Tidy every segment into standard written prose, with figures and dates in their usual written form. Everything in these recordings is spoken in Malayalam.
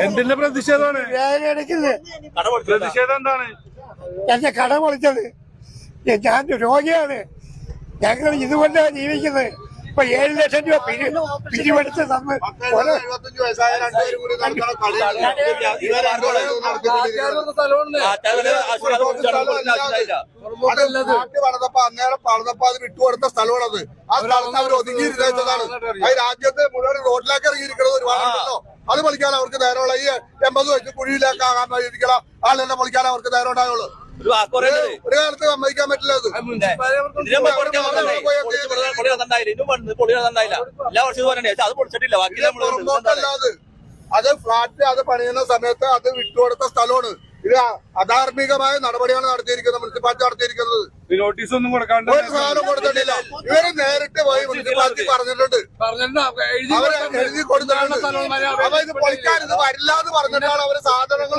എന്തിന്റെ പ്രതിഷേധമാണ്? പ്രതിഷേധം എന്താണ്? എന്റെ കട പൊളിച്ചത്. ഞാൻ രോഗിയാണ്. ഞങ്ങൾ ഇതുകൊണ്ടാണ് ജീവിക്കുന്നത്. ഇപ്പൊ 7 ലക്ഷം രൂപ പിരിവെടുത്ത് തന്ന് അന്നേരം പണിതപ്പോ അത് വിട്ടുകൊടുത്ത സ്ഥലമാണത്. ആ സ്ഥലത്ത് അവർ ഒതുങ്ങിയിരുന്നതാണ്. അത് രാജ്യത്ത് മുഴുവൻ റോഡിലേക്ക് ഇറങ്ങിയിരിക്കുന്നത് ഒരുപാടുണ്ടല്ലോ. അത് പൊളിക്കാൻ അവർക്ക് നേരമുള്ള ഈ 80 വയസ്സ് കുഴിയിലേക്ക് ആകാൻ ഇരിക്കണ ആളെന്നെ പൊളിക്കാൻ അവർക്ക് നേരം ഉണ്ടായുള്ളൂ. ഒരു കാലത്ത് സമ്മതിക്കാൻ പറ്റില്ല. അത് ഫ്ലാറ്റ് അത് പണിയുന്ന സമയത്ത് അത് വിട്ടുകൊടുത്ത സ്ഥലമാണ്. ഇത് അധാർമികമായ നടപടിയാണ് നടത്തിയിരിക്കുന്നത് മുനിസിപ്പാലിറ്റി നടത്തിയിരിക്കുന്നത്. നോട്ടീസ് ഒന്നും കൊടുക്കാണ്ട് ഒരു സാധനം കൊടുത്തിട്ടില്ല. ഇവര് നേരിട്ട് പോയി മുനിസിപ്പാലിറ്റി പറഞ്ഞിട്ടുണ്ട്, അവർ എഴുതി കൊടുത്തിട്ടുണ്ട്. അപ്പൊ ഇത് പൊളിക്കാൻ ഇത് വരില്ല എന്ന് പറഞ്ഞിട്ടാണ് അവര് സാധനങ്ങൾ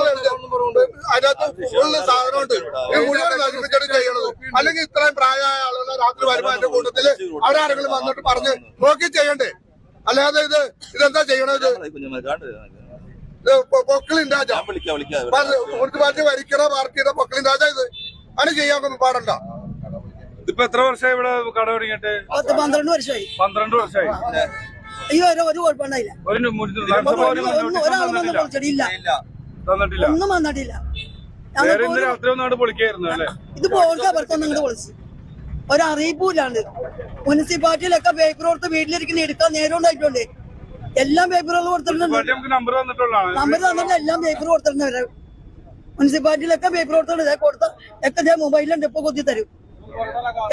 അതിനകത്ത് ഫുള്ള് സാധനമുണ്ട്. ഇത് മുഴുവൻ നശിപ്പിച്ചിട്ട് ചെയ്യണത്. അല്ലെങ്കിൽ ഇത്രയും പ്രായമായ ആളുകൾ രാത്രി വരുമ്പോ എന്റെ കൂട്ടത്തില് അവരാരെങ്കിലും വന്നിട്ട് പറഞ്ഞ് നോക്കി ചെയ്യണ്ടേ? അല്ലാതെ ഇതെന്താ ചെയ്യണത്? പൊക്കളിൻ രാജ മുനിസിപ്പാലിറ്റി ഭരിക്കണ പാർട്ടിയുടെ പൊക്കളിൻ രാജ ഇത് അത് ചെയ്യാൻ പാടണ്ട. ഇതിപ്പോ എത്ര വർഷമായി ഇവിടെ കട തുടങ്ങിയിട്ട്? 12 വർഷമായി. 12 വർഷമായി. ഒരു കുഴപ്പമുണ്ടായില്ല. തന്നിട്ടില്ല. ഒന്നും വന്നിട്ടില്ല. രാത്രി ഒന്നാട് പൊളിക്കായിരുന്നു അല്ലേ? ഇത് പോലത്തെ അവർക്കൊന്നും ഇങ്ങോട്ട് പൊളിച്ചു. ഒരറിയിപ്പില്ലാണ്ട് മുനിസിപ്പാലിറ്റിയിലൊക്കെ പേപ്പർ കൊടുത്ത് വീട്ടിലിരിക്കുന്ന എടുക്കാൻ നേരം ഉണ്ടായിട്ടുണ്ട്. എല്ലാം പേപ്പറുകൾ കൊടുത്തിട്ടുണ്ട്. നമ്പർ തന്നിട്ട് എല്ലാം പേപ്പർ കൊടുത്തിട്ടുണ്ട്. മുനിസിപ്പാലിറ്റിയിലൊക്കെ പേപ്പർ കൊടുത്തിട്ടുണ്ട്. കൊടുത്ത ഒക്കെ മൊബൈലുണ്ട്, ഇപ്പൊ കൊത്തി തരും.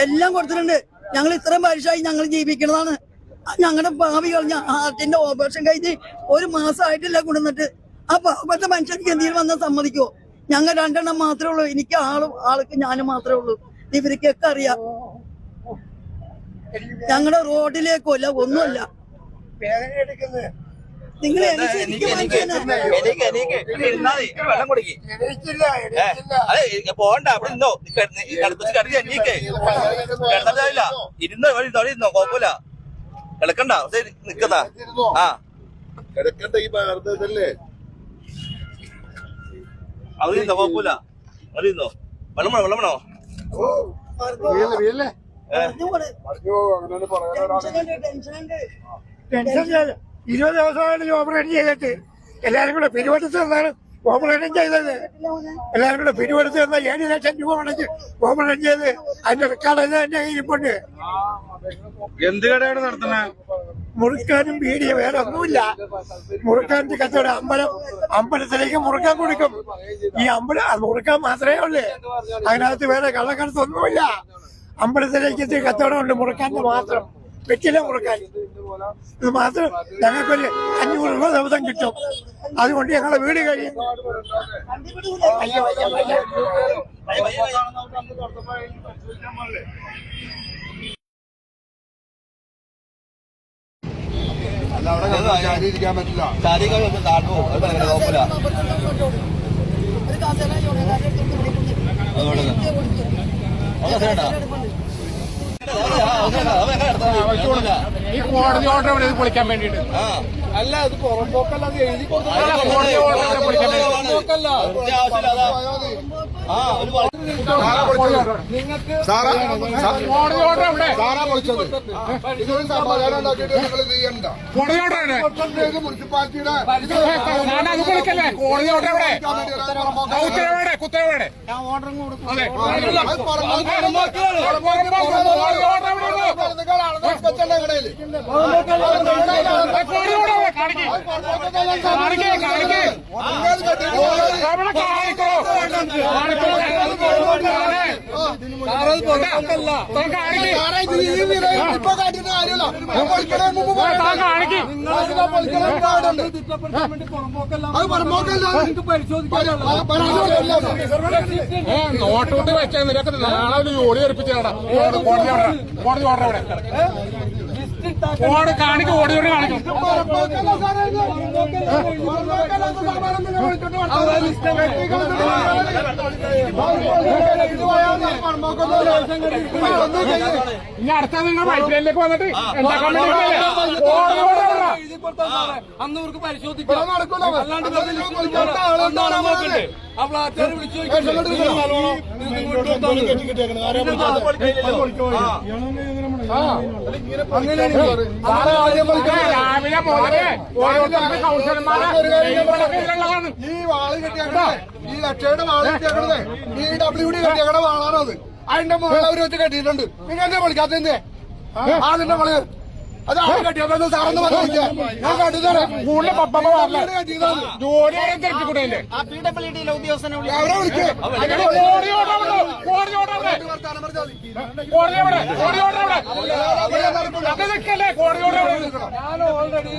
എല്ലാം കൊടുത്തിട്ടുണ്ട്. ഞങ്ങൾ ഇത്രയും വർഷമായി ഞങ്ങൾ ജീവിക്കുന്നതാണ്. ഞങ്ങളുടെ ഭാവി കളഞ്ഞ ഹാർട്ടിന്റെ ഓപ്പറേഷൻ കഴിഞ്ഞ് 1 മാസമായിട്ടില്ല കൊണ്ടുവന്നിട്ട്. ആ പാവപ്പെട്ട മനുഷ്യർക്ക് എന്തെങ്കിലും വന്നാൽ സമ്മതിക്കുമോ? ഞങ്ങൾ 2 എണ്ണം മാത്രമേ ഉള്ളൂ. എനിക്ക് ആൾക്ക് ഞാനും മാത്രമേ ഉള്ളൂ. ഇവർക്കൊക്കെ അറിയാം. ഞങ്ങളുടെ റോഡിലേക്കോ അല്ല ഒന്നുമല്ല. നിങ്ങൾ പോണ്ട അവിടെ ഇരുന്നോ ഇരുന്നോ ഇരുന്നോ കുഴപ്പമില്ല. കിടക്കണ്ട നിക്കതാ. ആ കിടക്കണ്ട. ഈ ഭാരതല്ലേ അവിടെ ഇരുന്നോ കുഴപ്പമില്ല. അവിടെ ഇരുന്നോ. വെള്ളം വേണോ? വെള്ളം വേണോ? ടെൻഷൻ 20 ദിവസമായിട്ട് ഓപ്പറേഷൻ ചെയ്തിട്ട് എല്ലാരും കൂടെ പിരിവെടുത്ത് തന്നാണ് ഓപ്പറേഷൻ ചെയ്തത്. എല്ലാരും കൂടെ പിരിവെടുത്ത് തന്ന 7 ലക്ഷം രൂപ മുടക്കി ഓപ്പറേഷൻ ചെയ്ത് അതിന്റെ റെക്കോർഡ് എന്റെ കയ്യിലിപ്പുണ്ട്. എന്ത് കടയാണ് നടത്തുന്നത്? മുറുക്കാനും പീടിയ വേറെ ഒന്നുമില്ല. മുറുക്കാൻ്റെ കച്ചവടം അമ്പലത്തിലേക്ക് മുറുക്കാൻ കൊടുക്കും. ഈ മുറുക്കാൻ മാത്രമേ ഉള്ളൂ. അതിനകത്ത് വേറെ കള്ളക്കടത്തൊന്നുമില്ല. അമ്പലത്തിലേക്ക് കച്ചവടമുണ്ട് മുറുക്കാൻ്റെ മാത്രം. വെറ്റില മുറുക്കാൻ ഇത് മാത്രം ഞങ്ങൾക്കൊരു 500 രൂപ ദിവസം കിട്ടും. അതുകൊണ്ട് ഞങ്ങളെ വീട് കഴിയും. ഇരിക്കാൻ പറ്റില്ല. ഈ കോടതി ഓർഡർ ഇവിടെ പൊളിക്കാൻ വേണ്ടിട്ട് അല്ല. ഇത് പുറമ്പോക്കല്ല. അത് എഴുതി കോടതി ഓർഡർ പൊളിക്കാൻ വേണ്ടി നിങ്ങൾക്ക് കോടതി ഓർഡർ എവിടെ? ഇതൊരു സമാധാനം ഉണ്ടാക്കിയിട്ട് നിങ്ങൾ ചെയ്യണ്ട. കോടതി ഓർഡർ മുനിസിപ്പാലിറ്റിയുടെ അത് പൊളിക്കല്ലേ? കോടതി ഓർഡർ എവിടെ? ഉത്തരവേടെ കുത്തരവേടെ? നോട്ടോട്ട് വെച്ചാൽ നിനക്ക് നാളെ ഒരു ജോലി ഏൽപ്പിച്ചാടാ. കോടതി ഓർഡർ അവിടെ ഓട് കാണിക്കും. ഓടി കാണിക്കും. ഇനി അടുത്ത നിങ്ങൾ പൈപ്പ് ലൈനിലേക്ക് വന്നിട്ട് എന്താ അന്ന് ഇവർക്ക് പരിശോധിക്കാം. അല്ലാണ്ട് ആ ഫ്ലാറ്റുകാരെ വിളിച്ചു രാവിലെ മുതലേ ഓരോരുത്തരുടെ കൗൺസിലർമാരെ ഈ വാള് കെട്ടിയാക്കണേ, ഈ ലക്ഷയുടെ വാള് കെട്ടിയാക്കണത് ഈ WD കെട്ടിയാക്കണ വാളാണത്. അതിന്റെ മുകളിൽ അവർ വെച്ച് കെട്ടിയിട്ടുണ്ട്. നിങ്ങൾ എന്നെ വിളിക്കാത്തതിന്റെ അതിന്റെ മുകളിൽ അത് ആര് കെട്ടിയാൽ സാറെന്ന് പറഞ്ഞില്ല. ഞാൻ കണ്ടിത്തരാം. കൂടുതൽ പപ്പ ജോലി തിരക്കിക്കൂടെ അവരെ വിളിക്കേ ഞാൻ ഓൾറെഡി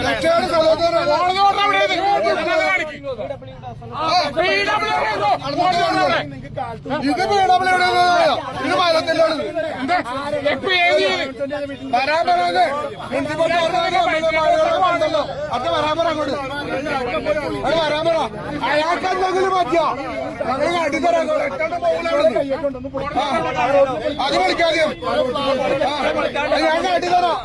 ലക്ഷയുടെ സഹോദരൻ ഇത് വീടവിടെ ഇത് മരത്തിലാണ് വരാൻ പറയാതെ മുനിസിപ്പൽ ഉണ്ടല്ലോ അത് വരാൻ പറ അങ്ങോട്ട് അത് വരാൻ പറ അയാൾക്ക് എന്തെങ്കിലും പറ്റിയോ ഞങ്ങൾ കാട്ടിത്തരാം അത് വിളിക്കാതെ ഞാൻ കാട്ടിത്തരാം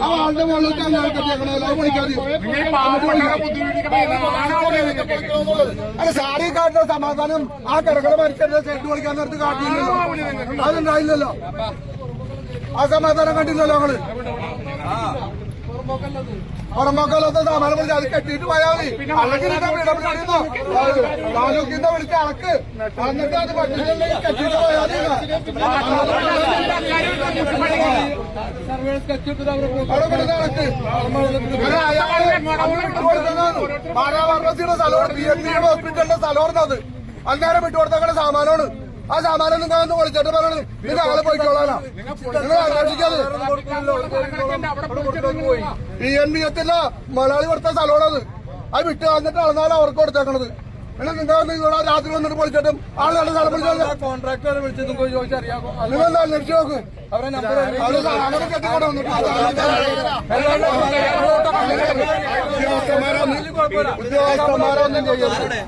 ആ ആളുടെ മുകളിലേക്ക് ഞാൻ കെട്ടിയേക്കണേ അത് വിളിക്കാതെ അല്ല സാറി കാട്ടുന്ന സമാധാനം ആ കിടക്കണ മരിച്ചെന്നെ സെറ്റ് വിളിക്കാൻ നേരത്ത് കാട്ടിയില്ലല്ലോ അതുണ്ടായില്ലല്ലോ ആ സമാധാനം കണ്ടില്ലല്ലോ ഞങ്ങള് പുറമ്പോക്കല്ലാത്ത സമാധാനം വിളിച്ച് അത് കെട്ടിയിട്ട് പോയാൽ മതി. അല്ലെങ്കിൽ താലൂക്കിന്റെ വിളിച്ച് അളക്ക് എന്നിട്ട് അത് പറ്റില്ലെങ്കിൽ കെട്ടിയിട്ട് പോയാൽ പാരാവാർമസിയുടെ സ്ഥലമാണ് BMC ഹോസ്പിറ്റലിന്റെ സ്ഥലമാണത്. അന്നേരം വിട്ടുകൊടുത്തങ്ങളുടെ സാമാനമാണ്. ആ സാമാനം നിങ്ങൾ ഒന്ന് വിളിച്ചിട്ട് പറയണത് നിങ്ങൾ ആളെ പോയിക്കോളാനാ നിങ്ങൾ അന്വേഷിക്കാതെ. BMC മലയാളി കൊടുത്ത സ്ഥലമാണത്. അത് വിട്ട് വന്നിട്ട് അളന്നാലും അവർക്ക് കൊടുത്തേക്കണത്. പിന്നെ നിങ്ങൾ നിങ്ങളെ രാത്രി വന്നിട്ട് വിളിച്ചിട്ടും ആളുകളുടെ സ്ഥലം വിളിച്ചാൽ കോൺട്രാക്ടറെ വിളിച്ചതും ചോദിച്ചറിയാം. നിങ്ങൾ അന്വേഷിച്ച് നോക്ക്. അവരെ നമ്പർ അങ്ങനെ കെട്ടിക്കൂടെ വന്നിട്ട് ഉദ്യോഗസ്ഥന്മാരൊന്നും ചെയ്യരുത്.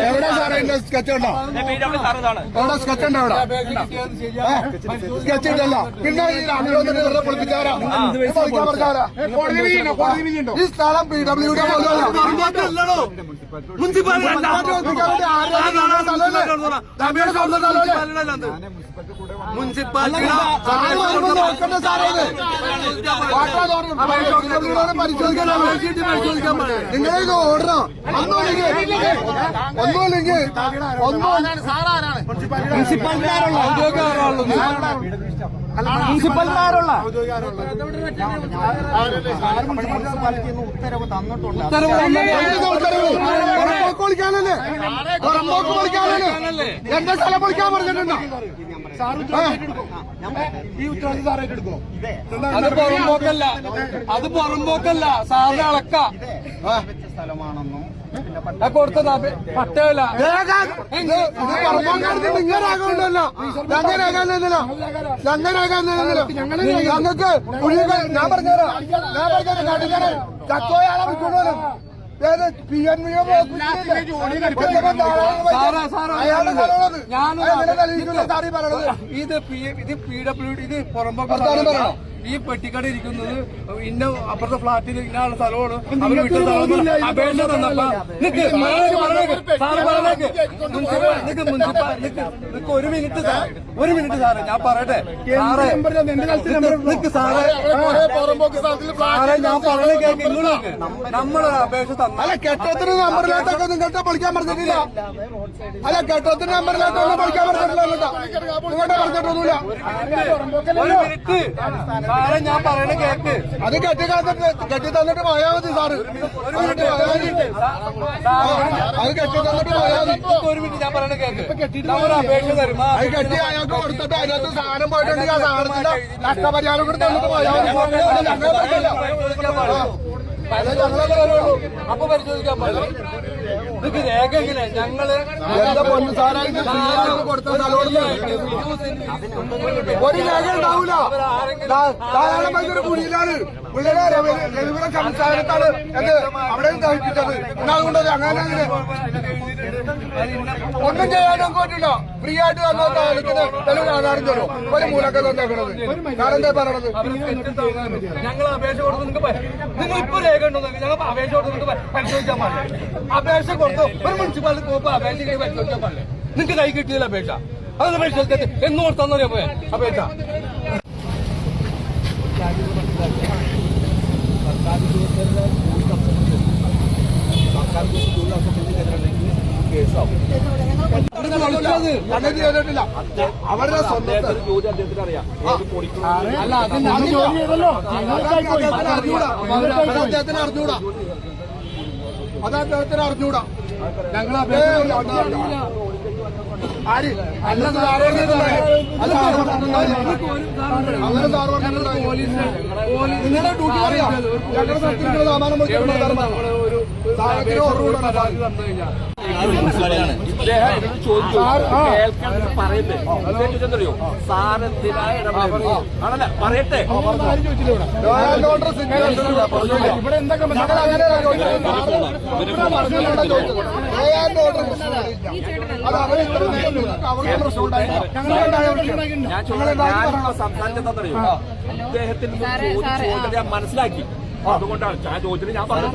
എവിടെ സാറേ എന്റെ സ്കെച്ച് ഉണ്ടോ? എവിടെ സ്കെച്ച് ഉണ്ടോ? അവിടെ സ്കെച്ച് ഇട്ടല്ലോ. പിന്നെ ഈ രാവിലെ വന്നിട്ട് വെറുതെ പൊളിപ്പിച്ചാരാ പൊളിക്കാൻ പറഞ്ഞാരാ? ഈ സ്ഥലം PWD നിങ്ങളിത് ഓടണോ? ഒന്നുമില്ലെങ്കിൽ മുനിസിപ്പാലിറ്റിക്കാരുള്ള വിളിക്കാനല്ലേ പുറമ്പോക്ക് വിളിക്കാനല്ലേ എന്റെ സ്ഥലം വിളിക്കാൻ പറഞ്ഞിട്ടുണ്ടോ? ഈ ഉത്തരവാദിത്വം സാറേ എടുക്കോ? അത് പുറമ്പോക്കല്ല, അത് പുറമ്പോക്കല്ല, സാറിന് അളക്ക സ്ഥലമാണെന്നും കൊടുത്തതാ പട്ടയല്ല. നിങ്ങരാകുണ്ടല്ലോ ഞങ്ങരാകാന്നില്ലല്ലോ ഞങ്ങൾക്ക് ഞാൻ പറഞ്ഞുതരാം കാട്ടിക്കാരെ ചത്തോയാളെ വിളിച്ചോളൂ. ഇത് PWD ഇത് പുറമ്പോക്ക് ഈ പെട്ടിക്കട ഇരിക്കുന്നത് ഇന്ന അപ്പുറത്തെ ഫ്ലാറ്റിൽ ഇന്നാളുടെ സ്ഥലമാണ്. അവർ വിട്ട സ്ഥലം അപേക്ഷ തന്നപ്പോ ഒരു മിനിറ്റ് സാറേ ഞാൻ പറയട്ടെ സാറേ സാറേ ഞാൻ പറഞ്ഞ കേൾക്ക് നിങ്ങൾക്ക് നമ്മള് അപേക്ഷ തന്ന കെട്ടത്തിന് നമ്പറിലായിട്ടൊക്കെ നിങ്ങൾക്ക് പഠിക്കാൻ പറഞ്ഞിട്ടില്ല. അല്ല കെട്ടത്തിന് നമ്പറിലായിട്ടൊന്നും പഠിക്കാൻ പറഞ്ഞിട്ടില്ല. നിങ്ങളുടെ പറഞ്ഞിട്ടൊന്നുമില്ല. ഒരു മിനിറ്റ് സാറേ ഞാൻ പറയണ കേക്ക്. അത് കെട്ടി തന്നിട്ട് പോയാ മതി സാറ്. അത് കെട്ടി തന്നിട്ട് പോയാ മതി. ഒരു മിനിറ്റ് ഞാൻ പറയണ കേക്ക്. നമ്മൾ അപേക്ഷ തരുമ്പോ അത് കെട്ടി അയാൾക്ക് കൊടുത്തിട്ട് അതിനകത്ത് സാധനം പോയിട്ടുണ്ടെങ്കിൽ ആ സാധനത്തിന്റെ നഷ്ടപരിഹാരം കൂടി തന്നിട്ട് പോയാൽ മതി. ഞങ്ങളല്ലേ വരുള്ളൂ. അപ്പൊ പരിശോധിക്കാൻ പാടില്ല. ഇതൊക്കെ രേഖ എങ്ങനെ ഞങ്ങള് കൊടുത്ത സ്ഥലമുണ്ട് ഒരു രേഖ ഉണ്ടാവൂല. ധാരാളം ഭയങ്കര കുഴിയിലാണ് പുള്ളിയുടെ രവിപുരം സംസ്ഥാനത്താണ് എന്ത് അവിടെ ദഹിപ്പിച്ചത്. അതുകൊണ്ട് അങ്ങനെ ഒന്നും ചെയ്യാനും പറ്റില്ല. ഫ്രീ ആയിട്ട് വന്ന കാലത്തിന് തെളിവ് ആധാരം തരും. ഒരു മൂലൊക്കെ തന്നേക്കണത് കാരണം എന്താ പറയണത്? ഞങ്ങൾ അപേക്ഷ കൊടുത്ത് നിങ്ങൾ ഇപ്പൊ രേഖ ഉണ്ടോ? ഞങ്ങൾ അപേക്ഷ കൊടുത്ത് നിങ്ങൾക്ക് പരിശോധിക്കാൻ പാടില്ല. അപേക്ഷ കൊടുത്ത് ഒരു മുനിസിപ്പാലിറ്റി പോകുമ്പോ അപേക്ഷ പരിശോധിക്കാൻ പാടില്ല. നിങ്ങൾക്ക് കൈ കിട്ടിയില്ല അപേക്ഷ. അതൊന്ന് പരിശോധിക്കട്ടെ. എന്ന് കൊടുത്താന്നറിയാ പോയാ അപേക്ഷ. ചെയ്തിട്ടില്ല. അവരുടെ സ്വന്തം അല്ല അത് അദ്ദേഹത്തിന് അറിഞ്ഞൂടാ. അത് അദ്ദേഹത്തിന് അറിഞ്ഞൂടാ. ഞങ്ങൾ ആര് അല്ല അങ്ങനെ സാർ നിങ്ങളുടെ ഡ്യൂട്ടി അറിയാം. ഞങ്ങളുടെ സർട്ടിഫിക്കറ്റ് സാമാനം പറയട്ടെ ഇവിടെ എന്തൊക്കെ അത് അവർക്ക് പ്രശ്നം ഉണ്ടായില്ല. സംസാരിച്ചെന്തറിയോ അദ്ദേഹത്തിന് ചോദ്യം ഞാൻ മനസ്സിലാക്കി. അതുകൊണ്ടാണ് ഞാൻ ചോദിച്ചിട്ട് ഞാൻ പറഞ്ഞു.